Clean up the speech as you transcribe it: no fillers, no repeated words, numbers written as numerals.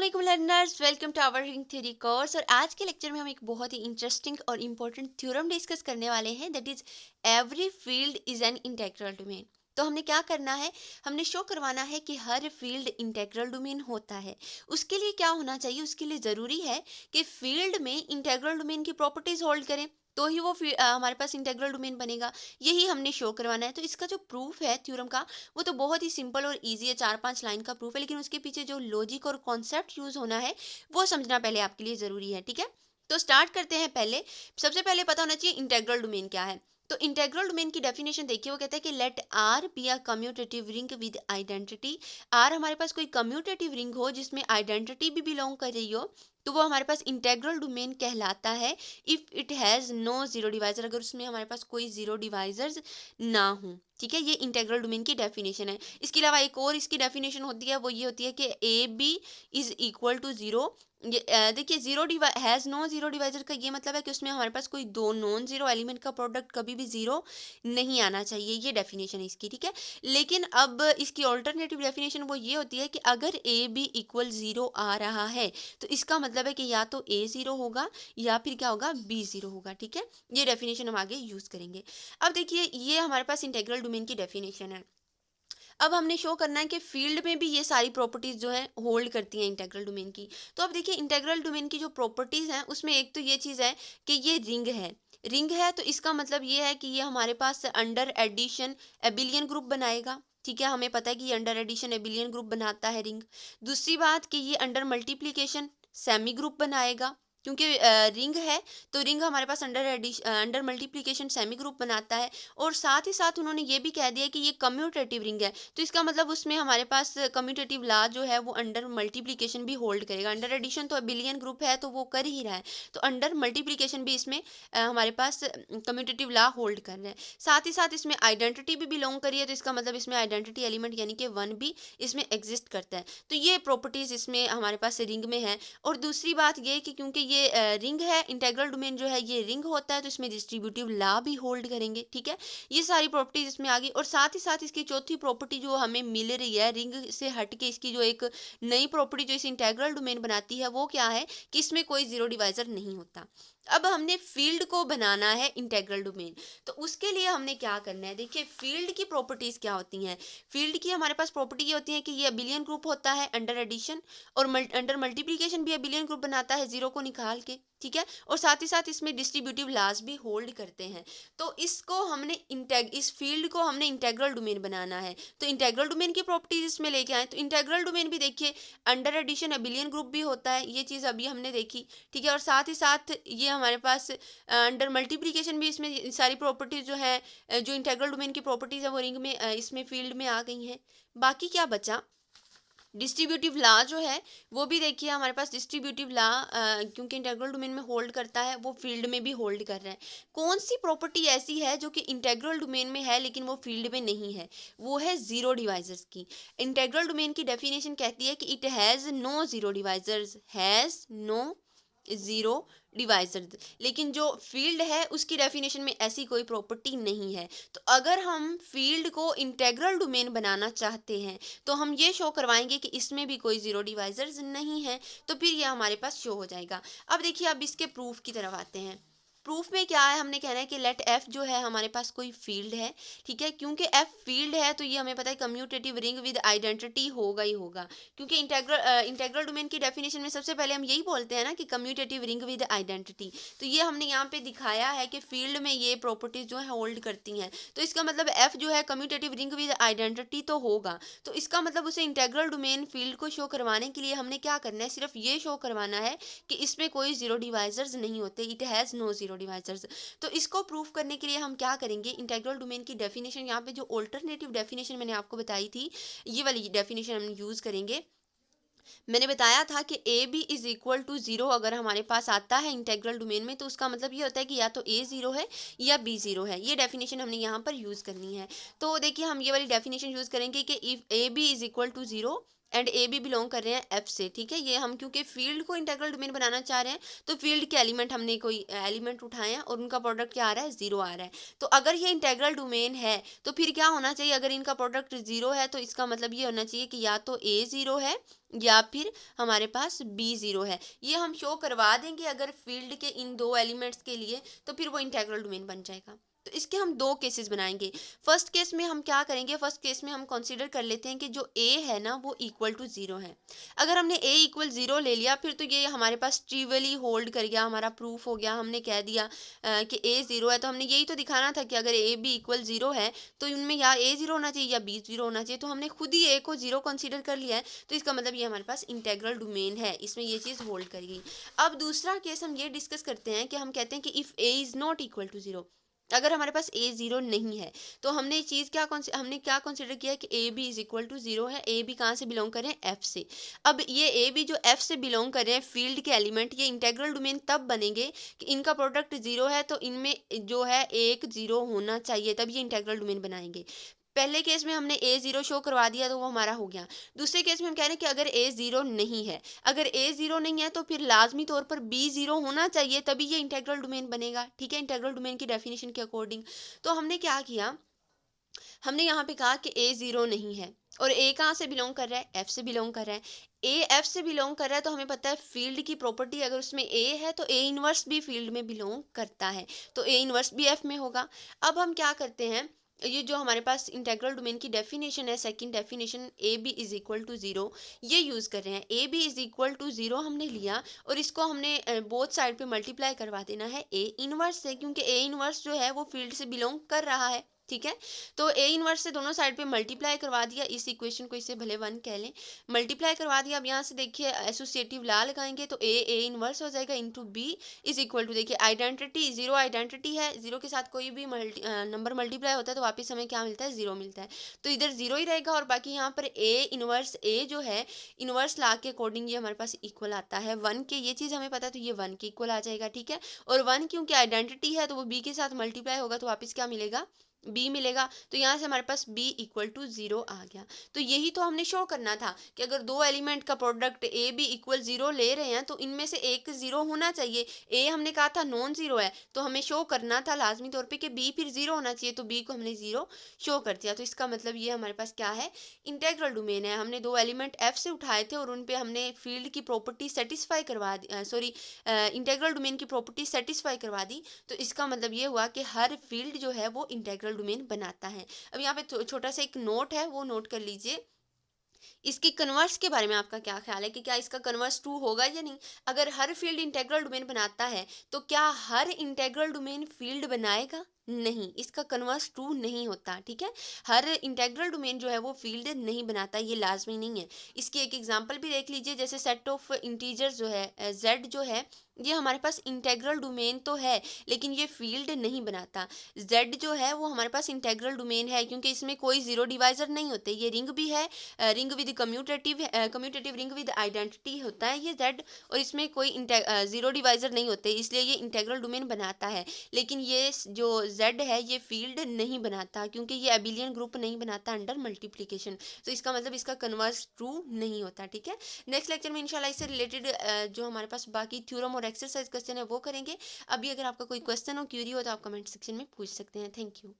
वालेकुम learners, welcome to our ring theory course. और आज के लेक्चर में हम एक बहुत ही इंटरेस्टिंग और इम्पोर्टेंट थ्योरम डिस्कस करने वाले हैं, that is every field is an integral domain. तो हमने क्या करना है, हमने शो करवाना है कि हर फील्ड इंटेग्रल डोमेन होता है। उसके लिए क्या होना चाहिए, उसके लिए ज़रूरी है कि फील्ड में इंटेग्रल डोमेन की प्रॉपर्टीज होल्ड करें, तो ही वो हमारे पास इंटेग्रल डोमेन बनेगा। यही हमने शो करवाना है। तो इसका जो प्रूफ है थ्योरम का, वो तो बहुत ही सिंपल और इजी है, 4-5 लाइन का प्रूफ है, लेकिन उसके पीछे जो लॉजिक और कॉन्सेप्ट यूज होना है वो समझना पहले आपके लिए जरूरी है। ठीक है, तो स्टार्ट करते हैं। पहले सबसे पहले पता होना चाहिए इंटेग्रल डोमेन क्या है। तो इंटेग्रल डोमेन की डेफिनेशन देखिए, वो कहता है कि let R be a commutative ring with identity. R हमारे पास कोई कम्यूटेटिव रिंग हो जिसमें आइडेंटिटी भी बिलोंग कर रही हो, तो वो हमारे पास इंटेग्रल डोमेन कहलाता है। If it has no zero divisor, अगर उसमें हमारे पास कोई जीरो डिवाइजर्स ना हो। ठीक है, ये इंटेग्रल डोमेन की डेफिनेशन है। इसके अलावा एक और इसकी डेफिनेशन होती है, वो ये होती है कि A B is equal to zero. देखिए, zero has no zero divisor का ये मतलब है कि उसमें हमारे पास कोई दो नॉन जीरो एलिमेंट का प्रोडक्ट कभी भी जीरो नहीं आना चाहिए। ये डेफिनेशन है इसकी। ठीक है, लेकिन अब इसकी ऑल्टरनेटिव डेफिनेशन वो ये होती है कि अगर ए बी इक्वल जीरो आ रहा है, तो इसका मतलब है कि या तो ए जीरो होगा या फिर क्या होगा, बी जीरो होगा। ठीक है, ये डेफिनेशन हम आगे यूज करेंगे। अब देखिए, ये हमारे पास इंटेग्रल डोमेन की डेफिनेशन है। अब हमने शो करना है कि फील्ड में भी ये सारी प्रॉपर्टीज जो है होल्ड करती हैं इंटेग्रल डोमेन की। तो अब देखिए, इंटेग्रल डोमेन की जो प्रॉपर्टीज हैं उसमें एक तो ये चीज़ है कि ये रिंग है। रिंग है तो इसका मतलब ये है कि ये हमारे पास अंडर एडिशन एबिलियन ग्रुप बनाएगा। ठीक है, हमें पता है कि ये अंडर एडिशन एबिलियन ग्रुप बनाता है रिंग। दूसरी बात कि ये अंडर मल्टीप्लीकेशन सेमी ग्रुप बनाएगा, क्योंकि रिंग है तो रिंग हमारे पास अंडर मल्टीप्लिकेशन सेमी ग्रुप बनाता है। और साथ ही साथ उन्होंने ये भी कह दिया कि ये कम्यूटेटिव रिंग है, तो इसका मतलब उसमें हमारे पास कम्यूटेटिव लॉ जो है वो अंडर मल्टीप्लिकेशन भी होल्ड करेगा। अंडर एडिशन तो बिलियन ग्रुप है तो वो कर ही रहा है, तो अंडर मल्टीप्लिकेशन भी इसमें हमारे पास कम्यूटेटिव लॉ होल्ड कर रहा है। साथ ही साथ इसमें आइडेंटिटी भी बिलोंग करी है, तो इसका मतलब इसमें आइडेंटिटी एलिमेंट यानी कि वन भी इसमें एग्जिस्ट करता है। तो ये प्रॉपर्टीज इसमें हमारे पास रिंग में है। और दूसरी बात ये कि क्योंकि ये रिंग है, इंटेग्रल डोमेन जो है ये रिंग होता है, तो इसमें डिस्ट्रीब्यूटिव लॉ भी होल्ड करेंगे। ठीक है, ये सारी प्रॉपर्टीज इसमें आ गई। और साथ ही साथ इसकी चौथी प्रॉपर्टी जो हमें मिल रही है रिंग से हट के, इसकी जो एक नई प्रॉपर्टी जो इस इंटेग्रल डोमेन बनाती है, वो क्या है कि इसमें कोई जीरो डिवाइजर नहीं होता। अब हमने फील्ड को बनाना है इंटेग्रल डोमेन, तो उसके लिए हमने क्या करना है। देखिए, फील्ड की प्रॉपर्टीज क्या होती हैं। फील्ड की हमारे पास प्रॉपर्टी ये होती है कि ये अबिलियन ग्रुप होता है अंडर एडिशन, और अंडर मल्टीप्लिकेशन भी अबिलियन ग्रुप बनाता है जीरो को निकाल के। ठीक है, और साथ ही साथ इसमें डिस्ट्रीब्यूटिव लॉज भी होल्ड करते हैं। तो इसको हमने इस फील्ड को हमने इंटेग्रल डोमेन बनाना है, तो इंटेग्रल डोमेन की प्रॉपर्टीज इसमें लेके आए। तो इंटेग्रल डोमेन भी देखिए, अंडर एडिशन अबिलियन ग्रुप भी होता है, ये चीज़ अभी हमने देखी। ठीक है, और साथ ही साथ ये हमारे पास अंडर मल्टीप्लिकेशन भी, इसमें सारी प्रॉपर्टीज जो है जो इंटेग्रल डोमेन की प्रॉपर्टीज है वो रिंग में इसमें फील्ड में आ गई हैं। बाकी क्या बचा, डिस्ट्रीब्यूटिव लॉ जो है वो भी देखिए हमारे पास डिस्ट्रीब्यूटिव लॉ, क्योंकि इंटेग्रल डोमेन में होल्ड करता है, वो फील्ड में भी होल्ड कर रहा है। कौन सी प्रॉपर्टी ऐसी है जो कि इंटेग्रल डोमेन में है लेकिन वो फील्ड में नहीं है, वो है जीरो डिवाइजर्स की। इंटेग्रल डोमेन की डेफिनेशन कहती है कि it has no zero divisors, has no zero divisor. लेकिन जो फील्ड है उसकी डेफिनेशन में ऐसी कोई प्रॉपर्टी नहीं है। तो अगर हम फील्ड को इंटेग्रल डोमेन बनाना चाहते हैं, तो हम ये शो करवाएंगे कि इसमें भी कोई जीरो डिवाइजर्स नहीं है, तो फिर ये हमारे पास शो हो जाएगा। अब देखिए, अब इसके प्रूफ की तरफ आते हैं। प्रूफ में क्या है, हमने कहना है कि लेट एफ जो है हमारे पास कोई फील्ड है। ठीक है, क्योंकि एफ फील्ड है तो ये हमें पता है कम्यूटेटिव रिंग विद आइडेंटिटी होगा ही होगा, क्योंकि इंटेग्रल डोमेन की डेफिनेशन में सबसे पहले हम यही बोलते हैं ना कि कम्यूटेटिव रिंग विद आइडेंटिटी। तो ये हमने यहाँ पे दिखाया है कि फील्ड में ये प्रॉपर्टीज जो है होल्ड करती हैं, तो इसका मतलब एफ जो है कम्यूटेटिव रिंग विद आइडेंटिटी तो होगा। तो इसका मतलब उसे इंटेग्रल डोमेन फील्ड को शो करवाने के लिए हमने क्या करना है, सिर्फ ये शो करवाना है कि इसमें कोई जीरो डिवाइजर्स नहीं होते, it has no zero divisors. तो इसको प्रूफ करने के लिए हम क्या करेंगे, इंटेग्रल डोमेन की डेफिनेशन, यहाँ पे जो ऑल्टरनेटिव डेफिनेशन मैंने आपको बताई थी, ये वाली डेफिनेशन हम यूज करेंगे। मैंने बताया था कि A B is equal to zero अगर हमारे पास आता है इंटेग्रल डोमेन में, तो उसका मतलब ये होता है कि या तो ए जीरो है या बी जीरो है। ये डेफिनेशन हमने यहाँ पर यूज करनी है। तो देखिए, हम ये वाली डेफिनेशन यूज करेंगे कि if a B is equal to zero and a भी बिलोंग कर रहे हैं एफ से, ठीक है। ये हम क्योंकि फील्ड को इंटीग्रल डोमेन बनाना चाह रहे हैं, तो फील्ड के एलिमेंट हमने कोई एलिमेंट उठाए हैं और उनका प्रोडक्ट क्या आ रहा है, जीरो आ रहा है। तो अगर ये इंटीग्रल डोमेन है तो फिर क्या होना चाहिए, अगर इनका प्रोडक्ट जीरो है तो इसका मतलब ये होना चाहिए कि या तो ए जीरो है या फिर हमारे पास बी जीरो है। ये हम शो करवा देंगे अगर फील्ड के इन दो एलिमेंट्स के लिए, तो फिर वो इंटीग्रल डोमेन बन जाएगा। तो इसके हम दो केसेस बनाएंगे। फर्स्ट केस में हम क्या करेंगे, फर्स्ट केस में हम कंसीडर कर लेते हैं कि जो ए है ना वो इक्वल टू जीरो है। अगर हमने ए इक्वल जीरो ले लिया फिर तो ये हमारे पास ट्रिवियली होल्ड कर गया, हमारा प्रूफ हो गया। हमने कह दिया कि ए जीरो है, तो हमने यही तो दिखाना था कि अगर ए बी इक्वल जीरो है तो इनमें या ए जीरो होना चाहिए या बी जीरो होना चाहिए। तो हमने खुद ही ए को जीरो कंसीडर कर लिया है, तो इसका मतलब ये हमारे पास इंटीग्रल डोमेन है, इसमें ये चीज़ होल्ड करेगी। अब दूसरा केस हम ये डिस्कस करते हैं कि हम कहते हैं कि if A is not equal to zero, अगर हमारे पास ए जीरो नहीं है तो हमने चीज़ क्या हमने क्या कंसिडर किया कि A B is equal to zero है। ए बी कहाँ से बिलोंग कर रहे हैं, एफ से। अब ये ए बी जो एफ से बिलोंग कर रहे हैं फील्ड के एलिमेंट, ये इंटीग्रल डोमेन तब बनेंगे कि इनका प्रोडक्ट जीरो है तो इनमें जो है एक जीरो होना चाहिए, तब ये इंटीग्रल डोमेन बनाएंगे। पहले केस में हमने ए जीरो शो करवा दिया तो वो हमारा हो गया। दूसरे केस में हम कह रहे हैं कि अगर ए जीरो नहीं है, अगर ए जीरो नहीं है तो फिर लाजमी तौर पर बी जीरो होना चाहिए, तभी ये इंटीग्रल डोमेन बनेगा, ठीक है, इंटीग्रल डोमेन की डेफिनेशन के अकॉर्डिंग। तो हमने क्या किया, हमने यहाँ पे कहा कि ए जीरो नहीं है और ए कहाँ से बिलोंग कर रहा है, एफ से बिलोंग कर रहा है। ए एफ से बिलोंग कर रहा है तो हमें पता है फील्ड की प्रॉपर्टी अगर उसमें ए है तो ए इनवर्स भी फील्ड में बिलोंग करता है, तो ए इनवर्स भी एफ में होगा। अब हम क्या करते हैं, ये जो हमारे पास इंटीग्रल डोमेन की डेफिनेशन है, second definition A B is equal to zero, ये यूज़ कर रहे हैं। A B is equal to zero हमने लिया और इसको हमने बोथ साइड पे मल्टीप्लाई करवा देना है ए इनवर्स से, क्योंकि ए इनवर्स जो है वो फील्ड से बिलोंग कर रहा है, ठीक है। तो ए इनवर्स से दोनों साइड पे मल्टीप्लाई करवा दिया, इस इक्वेशन को इसे भले वन कह लें, मल्टीप्लाई करवा दिया। अब यहाँ से देखिए एसोसिएटिव ला लगाएंगे तो ए इनवर्स हो जाएगा into B is equal to, देखिए आइडेंटिटी जीरो आइडेंटिटी है, जीरो के साथ कोई भी नंबर मल्टीप्लाई होता है तो वापस हमें क्या मिलता है, जीरो मिलता है। तो इधर जीरो ही रहेगा और बाकी यहाँ पर ए इनवर्स ए जो है इनवर्स ला के अकॉर्डिंग ये हमारे पास इक्वल आता है वन के, ये चीज़ हमें पता है तो ये वन के इक्वल आ जाएगा, ठीक है। और वन क्योंकि आइडेंटिटी है तो वो बी के साथ मल्टीप्लाई होगा तो वापस क्या मिलेगा, बी मिलेगा। तो यहाँ से हमारे पास b इक्वल टू जीरो आ गया। तो यही तो हमने शो करना था कि अगर दो एलिमेंट का product A B equal zero ले रहे हैं तो इनमें से एक जीरो होना चाहिए। ए हमने कहा था नॉन जीरो है तो हमें शो करना था लाजमी तौर पे कि b फिर जीरो होना चाहिए, तो b को हमने जीरो शो कर दिया। तो इसका मतलब ये हमारे पास क्या है, इंटीग्रल डोमेन है। हमने दो एलिमेंट f से उठाए थे और उन पे हमने फील्ड की प्रॉपर्टी सेटिस्फाई करवा दी, सॉरी इंटीग्रल डोमेन की प्रॉपर्टी सेटिस्फाई करवा दी। तो इसका मतलब ये हुआ कि हर फील्ड जो है वो इंटीग्रल डोमेन बनाता है। अब यहाँ पे छोटा सा एक नोट है वो नोट कर लीजिए। इसकी कन्वर्स के बारे में आपका क्या ख्याल है कि क्या इसका कन्वर्स ट्रू होगा या नहीं। अगर हर फील्ड इंटीग्रल डोमेन बनाता है तो क्या हर इंटीग्रल डोमेन फील्ड बनाएगा, नहीं, इसका कन्वर्स ट्रू नहीं होता, ठीक है। हर इंटीग्रल डोमेन जो है वो फील्ड नहीं बनाता, ये लाजमी नहीं है। इसकी एक एग्जांपल भी देख लीजिए, जैसे सेट ऑफ इंटीजर्स जो है z जो है ये हमारे पास इंटीग्रल डोमेन तो है लेकिन ये फील्ड नहीं बनाता। z जो है वो हमारे पास इंटीग्रल डोमेन है क्योंकि इसमें कोई जीरो डिवाइजर नहीं होते, ये रिंग भी है, ring with commutative ring with identity होता है ये z, और इसमें कोई जीरो डिवाइजर नहीं होते, इसलिए ये इंटीग्रल डोमेन बनाता है। लेकिन ये जो z है ये फील्ड नहीं बनाता क्योंकि ये एबिलियन ग्रुप नहीं बनाता अंडर मल्टीप्लिकेशन। तो इसका मतलब इसका कन्वर्स ट्रू नहीं होता, ठीक है। नेक्स्ट लेक्चर में इंशाल्लाह इससे रिलेटेड जो हमारे पास बाकी थ्योरम और एक्सरसाइज क्वेश्चन है वो करेंगे। अभी अगर आपका कोई क्वेश्चन हो, क्यूरी हो तो आप कमेंट सेक्शन में पूछ सकते हैं। Thank you.